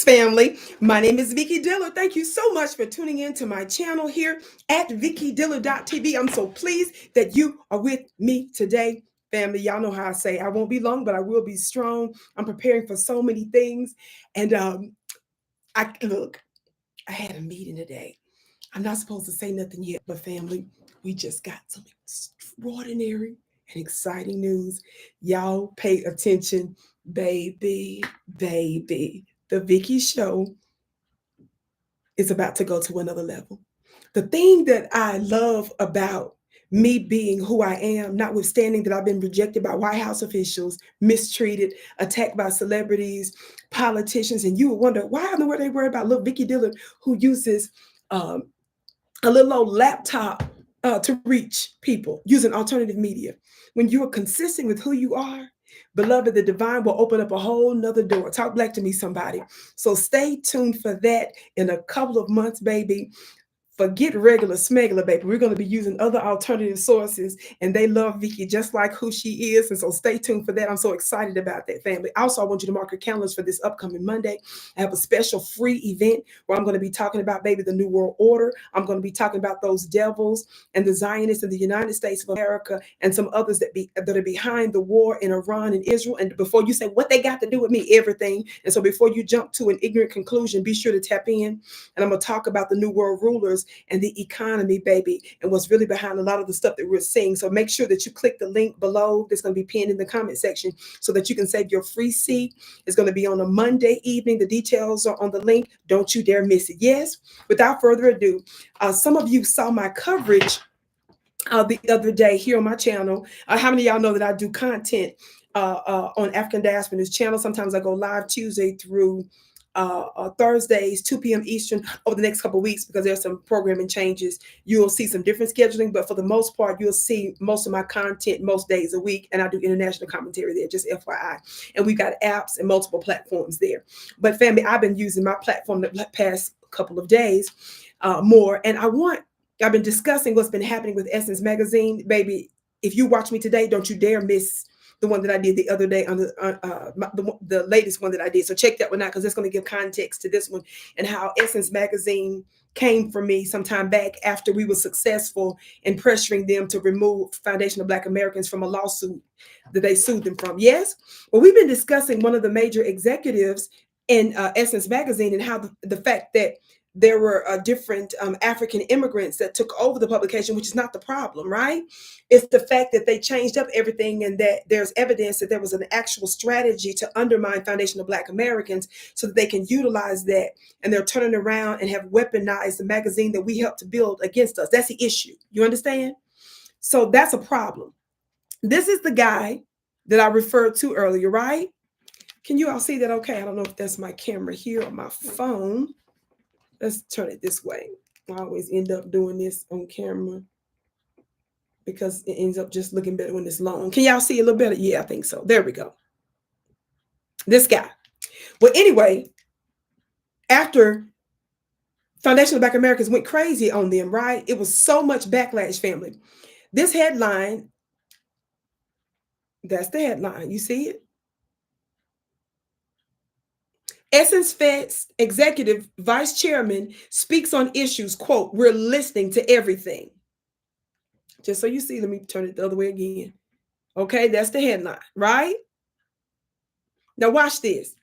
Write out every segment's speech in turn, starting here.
family. My name is Vicki Dillard. Thank you so much for tuning in to my channel here at VickiDillard.tv. I'm so pleased that you are with me today. Family, y'all know how I say I won't be long, but I will be strong. I'm preparing for so many things. And I had a meeting today. I'm not supposed to say nothing yet, but family, we just got some extraordinary and exciting news. Y'all pay attention, baby. The Vicki Show is about to go to another level. The thing that I love about me being who I am, notwithstanding that I've been rejected by White House officials, mistreated, attacked by celebrities, politicians, and you would wonder why in the world they worry about little Vicki Dillard who uses a little old laptop to reach people using alternative media. When you are consistent with who you are, beloved, the divine will open up a whole nother door. Talk black to me, somebody. So stay tuned for that in a couple of months, baby. Forget regular smuggler, baby. We're going to be using other alternative sources, and they love Vicki just like who she is. And so stay tuned for that. I'm so excited about that, family. Also, I want you to mark your calendars for this upcoming Monday. I have a special free event where I'm going to be talking about, baby, the New World Order. I'm going to be talking about those devils and the Zionists in the United States of America and some others that are behind the war in Iran and Israel. And before you say what they got to do with me, everything. And so before you jump to an ignorant conclusion, be sure to tap in. And I'm going to talk about the New World rulers and the economy, baby, and what's really behind a lot of the stuff that we're seeing. So make sure that you click the link below that's going to be pinned in the comment section so that you can save your free seat. It's going to be on a Monday evening. The details are on the link. Don't you dare miss it. Yes, without further ado, some of you saw my coverage the other day here on my channel. How many of y'all know that I do content on African Diaspora News channel? Sometimes I go live Tuesday through Thursdays, 2 p.m. Eastern over the next couple of weeks because there's some programming changes. You'll see some different scheduling, but for the most part, you'll see most of my content most days a week. And I do international commentary there, just FYI. And we've got apps and multiple platforms there. But family, I've been using my platform the past couple of days more. And I've been discussing what's been happening with Essence Magazine. Baby, if you watch me today, don't you dare miss the one that I did the other day on the latest one that I did. So check that one out because it's going to give context to this one and how Essence Magazine came for me some time back after we were successful in pressuring them to remove Foundation of Black Americans from a lawsuit that they sued them from. Yes. Well, we've been discussing one of the major executives in Essence Magazine and how the fact that there were different African immigrants that took over the publication, which is not the problem, right? It's the fact that they changed up everything and that there's evidence that there was an actual strategy to undermine Foundation of Black Americans so that they can utilize that. And they're turning around and have weaponized the magazine that we helped to build against us. That's the issue. You understand? So that's a problem. This is the guy that I referred to earlier, right? Can you all see that? Okay. I don't know if that's my camera here or my phone. Let's turn it this way. I always end up doing this on camera because it ends up just looking better when it's long. Can y'all see a little better? Yeah, I think so. There we go. This guy. Well, anyway, after Foundation of Black Americans went crazy on them, right? It was so much backlash, family. This headline, that's the headline. You see it? Essence Fest Executive Vice Chairman speaks on issues, quote, "We're listening to everything." Just so you see, let me turn it the other way again. Okay, that's the headline, right? Now watch this.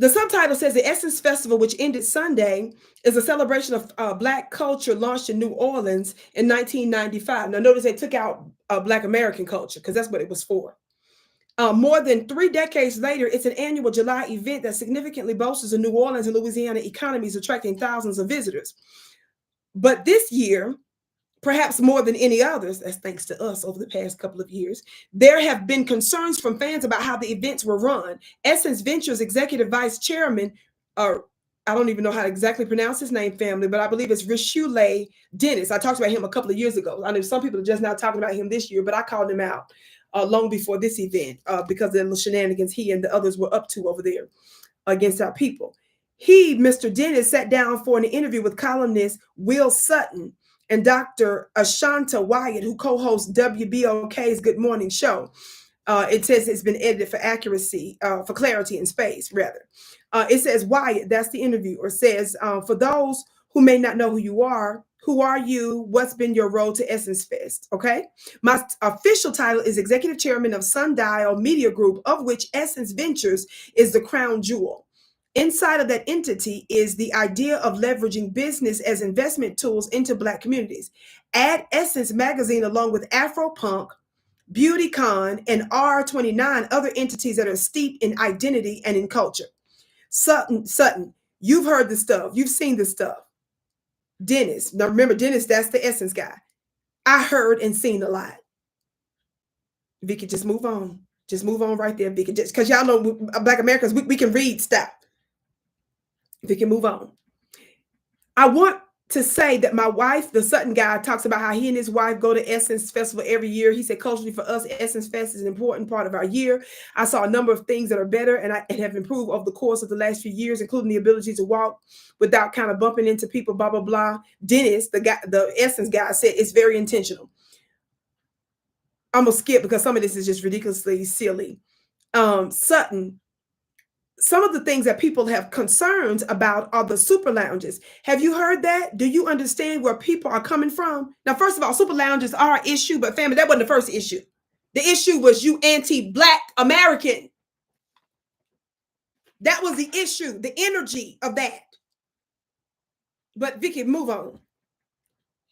The subtitle says the Essence Festival, which ended Sunday, is a celebration of Black culture launched in New Orleans in 1995. Now notice they took out Black American culture because that's what it was for. More than 3 decades later, it's an annual July event that significantly bolsters the New Orleans and Louisiana economies, attracting thousands of visitors. But this year, perhaps more than any others, that's thanks to us over the past couple of years, there have been concerns from fans about how the events were run. Essence Ventures Executive Vice Chairman, I don't even know how to exactly pronounce his name, family, but I believe it's Richule Dennis. I talked about him a couple of years ago. I know some people are just now talking about him this year, but I called him out long before this event because of the shenanigans he and the others were up to over there against our people. Mr. Dennis, sat down for an interview with columnist Will Sutton and Dr. Ashanta Wyatt, who co-hosts WBOK's Good Morning Show. It says it's been edited for accuracy, for clarity and space, rather. It says, Wyatt, that's the interviewer, says, for those who may not know who are you? What's been your role to Essence Fest? Okay. My official title is Executive Chairman of Sundial Media Group, of which Essence Ventures is the crown jewel. Inside of that entity is the idea of leveraging business as investment tools into Black communities. Add Essence Magazine along with Afro Punk, BeautyCon, and R29, other entities that are steeped in identity and in culture. Sutton, you've heard the stuff. You've seen the stuff. Dennis, now remember, Dennis, that's the Essence guy. I heard and seen a lot. Vicki, just move on. Just move on right there, Vicki. Just because y'all know Black Americans, we can read stuff. Vicki, move on. I want to say that my wife, the Sutton guy, talks about how he and his wife go to Essence Festival every year. He said, culturally for us, Essence Fest is an important part of our year. I saw a number of things that are better and have improved over the course of the last few years, including the ability to walk without kind of bumping into people, blah, blah, blah. Dennis, the Essence guy, said it's very intentional. I'm going to skip because some of this is just ridiculously silly. Sutton, some of the things that people have concerns about are the super lounges. Have you heard that? Do you understand where people are coming from? Now, first of all, super lounges are an issue, but family, that wasn't the first issue. The issue was you anti-Black American. That was the issue, the energy of that. But Vicki, move on.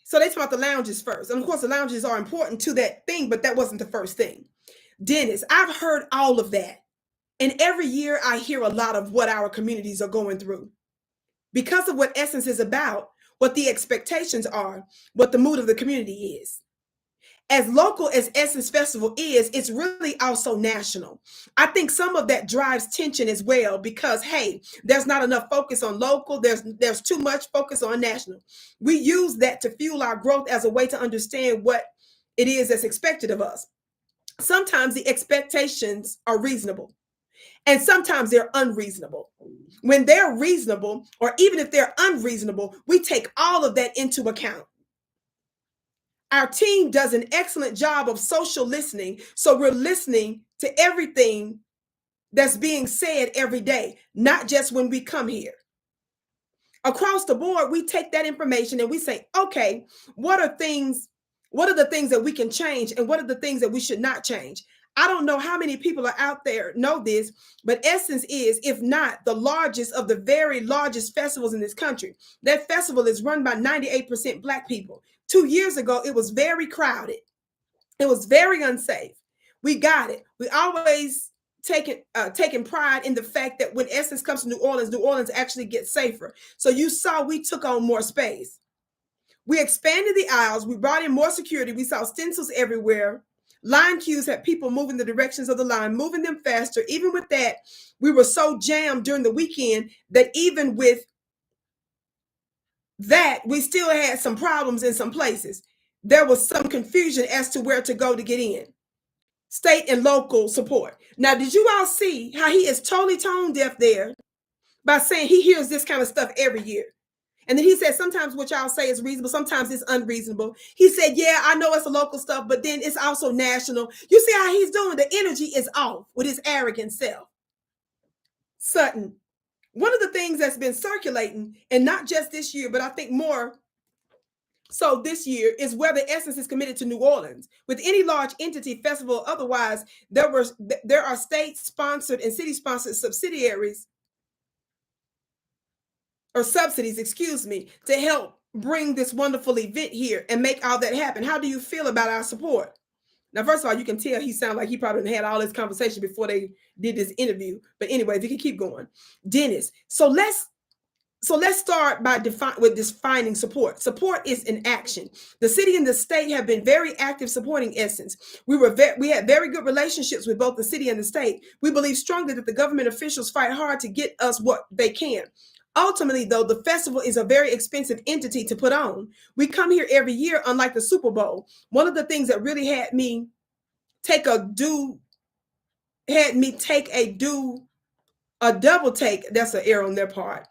So they talk about the lounges first. And of course, the lounges are important to that thing, but that wasn't the first thing. Dennis, I've heard all of that. And every year I hear a lot of what our communities are going through because of what Essence is about, what the expectations are, what the mood of the community is. As local as Essence Festival is, it's really also national. I think some of that drives tension as well because, hey, there's not enough focus on local. There's too much focus on national. We use that to fuel our growth as a way to understand what it is that's expected of us. Sometimes the expectations are reasonable. And sometimes they're unreasonable. When they're reasonable, or even if they're unreasonable, we take all of that into account. Our team does an excellent job of social listening. So we're listening to everything that's being said every day, not just when we come here. Across the board, we take that information and we say, okay, what are the things that we can change and what are the things that we should not change? I don't know how many people are out there know this, but Essence is, if not the largest of the very largest festivals in this country. That festival is run by 98% Black people. 2 years ago, it was very crowded. It was very unsafe. We got it. We always taking pride in the fact that when Essence comes to New Orleans actually gets safer. So you saw we took on more space. We expanded the aisles. We brought in more security. We saw stencils everywhere. Line queues had people moving the directions of the line, moving them faster. Even with that, we were so jammed during the weekend that even with that, we still had some problems in some places. There was some confusion as to where to go to get in. State and local support. Now, did you all see how he is totally tone deaf there by saying he hears this kind of stuff every year? And then he said, sometimes what y'all say is reasonable, sometimes it's unreasonable. He said, yeah, I know it's a local stuff, but then it's also national. You see how he's doing? The energy is off with his arrogant self. Sutton, one of the things that's been circulating, and not just this year, but I think more so this year, is whether Essence is committed to New Orleans. With any large entity, festival, otherwise, there are state-sponsored and city-sponsored subsidiaries or subsidies, to help bring this wonderful event here and make all that happen. How do you feel about our support? Now, first of all, you can tell he sounded like he probably had all this conversation before they did this interview. But anyway, if you can keep going. Dennis, so let's start by defining support. Support is an action. The city and the state have been very active supporting Essence. We had very good relationships with both the city and the state. We believe strongly that the government officials fight hard to get us what they can. Ultimately, though, the festival is a very expensive entity to put on. We come here every year, unlike the Super Bowl. One of the things that really had me take a double take. That's an error on their part.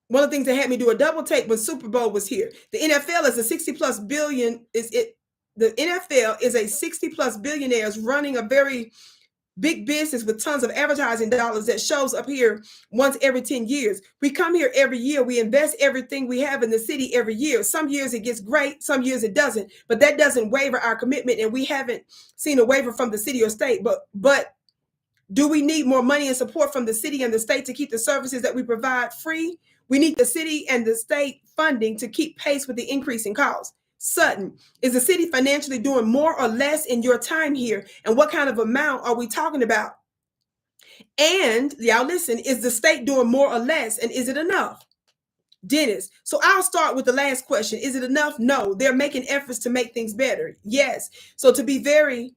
One of the things that had me do a double take when Super Bowl was here. The NFL is a 60+ billion. The NFL is a 60+ billionaires running a very big business with tons of advertising dollars that shows up here once every 10 years. We come here every year. We invest everything we have in the city every year. Some years it gets great, some years it doesn't, but that doesn't waiver our commitment. And we haven't seen a waiver from the city or state. But do we need more money and support from the city and the state to keep the services that we provide free? We need the city and the state funding to keep pace with the increase in costs. Sutton, is the city financially doing more or less in your time here? And what kind of amount are we talking about? And y'all listen, is the state doing more or less? And is it enough? Dennis, so I'll start with the last question. Is it enough? No, they're making efforts to make things better. Yes. So to very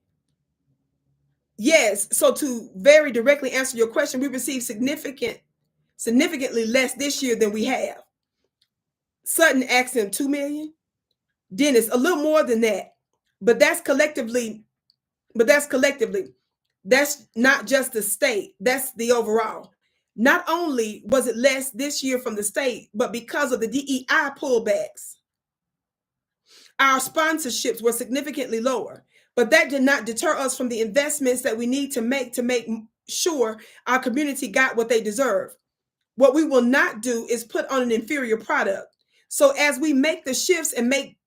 directly answer your question, we received significantly less this year than we have. Sutton asked him 2 million. Dennis, a little more than that, but that's collectively. That's not just the state, that's the overall. Not only was it less this year from the state, but because of the DEI pullbacks, our sponsorships were significantly lower. But that did not deter us from the investments that we need to make sure our community got what they deserve. What we will not do is put on an inferior product. So as we make the shifts and make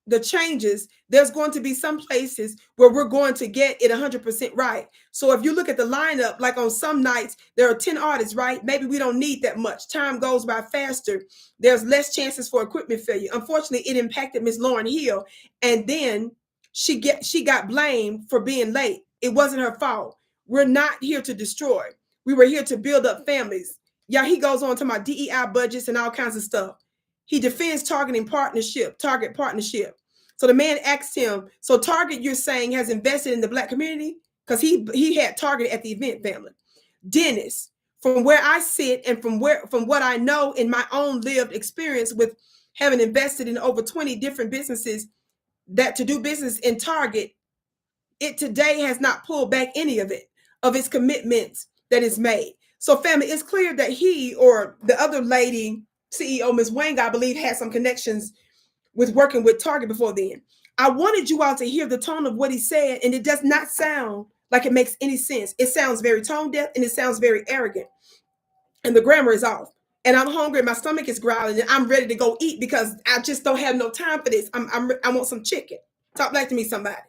the changes, there's going to be some places where we're going to get it 100% right. So if you look at the lineup, like on some nights, there are 10 artists, right? Maybe we don't need that much. Time goes by faster. There's less chances for equipment failure. Unfortunately, it impacted Miss Lauren Hill. And then she got blamed for being late. It wasn't her fault. We're not here to destroy. We were here to build up families. Yeah, he goes on to my DEI budgets and all kinds of stuff. He defends target partnership. So the man asked him, so Target, you're saying, has invested in the Black community? Because he had Target at the event, family. Dennis, from where I sit and from what I know in my own lived experience with having invested in over 20 different businesses that to do business in Target, it today has not pulled back any of its commitments that is made. So family, it's clear that he or the other lady, CEO, Ms. Wang, I believe, had some connections with working with Target before then. I wanted you all to hear the tone of what he said, and it does not sound like it makes any sense. It sounds very tone deaf, and it sounds very arrogant, and the grammar is off. And I'm hungry, my stomach is growling, and I'm ready to go eat because I just don't have no time for this. I want some chicken. Talk back to me, somebody.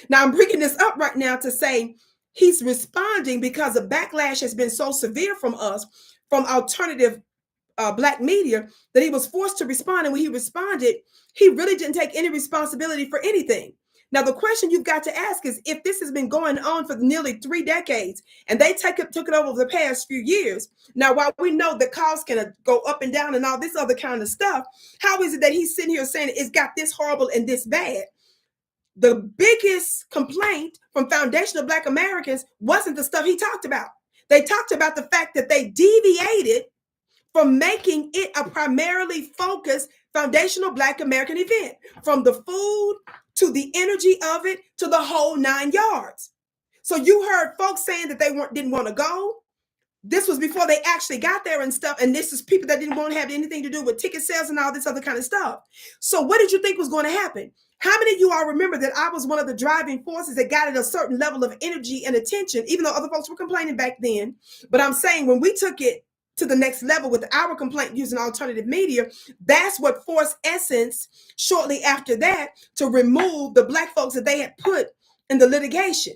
Now, I'm bringing this up right now to say he's responding because the backlash has been so severe from us, from alternative Black media, that he was forced to respond. And when he responded, he really didn't take any responsibility for anything. Now, the question you've got to ask is, if this has been going on for nearly 3 decades and they took it over the past few years, now, while we know the costs can go up and down and all this other kind of stuff, how is it that he's sitting here saying it's got this horrible and this bad? The biggest complaint from foundational Black Americans wasn't the stuff he talked about. They talked about the fact that they deviated from making it a primarily focused foundational Black American event, from the food to the energy of it to the whole 9 yards. So you heard folks saying that they didn't want to go. This was before they actually got there and stuff. And this is people that didn't want to have anything to do with ticket sales and all this other kind of stuff. So what did you think was going to happen? How many of you all remember that I was one of the driving forces that got at a certain level of energy and attention, even though other folks were complaining back then? But I'm saying when we took it to the next level with our complaint using alternative media, that's what forced Essence shortly after that to remove the Black folks that they had put in the litigation.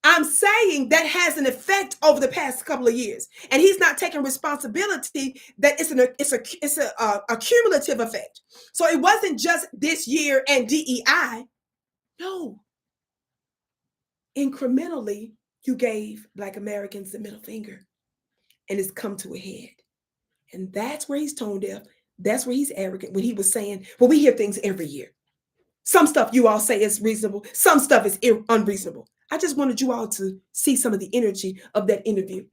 I'm saying that has an effect over the past couple of years, and he's not taking responsibility that it's a cumulative effect. So it wasn't just this year and DEI. No. Incrementally, you gave Black Americans the middle finger, and it's come to a head. And that's where he's tone deaf. That's where he's arrogant, when he was saying, well, we hear things every year. Some stuff you all say is reasonable. Some stuff is unreasonable. I just wanted you all to see some of the energy of that interview.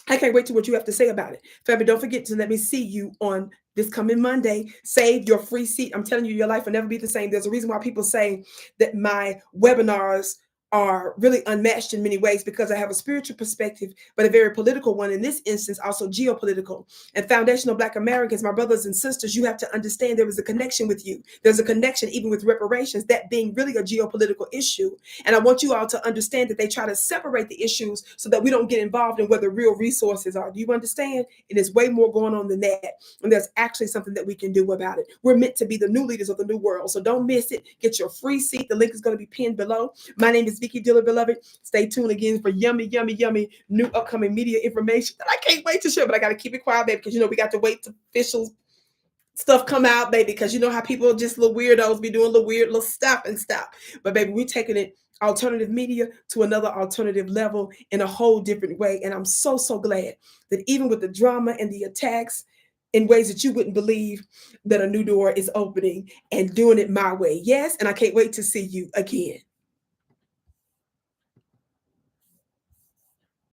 I can't wait to what you have to say about it. Family, don't forget to let me see you on this coming Monday. Save your free seat. I'm telling you, your life will never be the same. There's a reason why people say that my webinars are really unmatched in many ways because I have a spiritual perspective, but a very political one. In this instance, also geopolitical. And foundational Black Americans, my brothers and sisters, you have to understand there is a connection with you. There's a connection even with reparations, that being really a geopolitical issue. And I want you all to understand that they try to separate the issues so that we don't get involved in where the real resources are. Do you understand? It is way more going on than that. And there's actually something that we can do about it. We're meant to be the new leaders of the new world. So don't miss it. Get your free seat. The link is going to be pinned below. My name is Vicki Dillard, beloved. Stay tuned again for yummy, yummy, yummy new upcoming media information that I can't wait to share, but I got to keep it quiet, baby, because, we got to wait till official stuff come out, baby, because you know how people just little weirdos be doing little weird little stuff and stuff. But, baby, we're taking it alternative media to another alternative level in a whole different way. And I'm so, so glad that even with the drama and the attacks, in ways that you wouldn't believe, that a new door is opening and doing it my way. Yes, and I can't wait to see you again.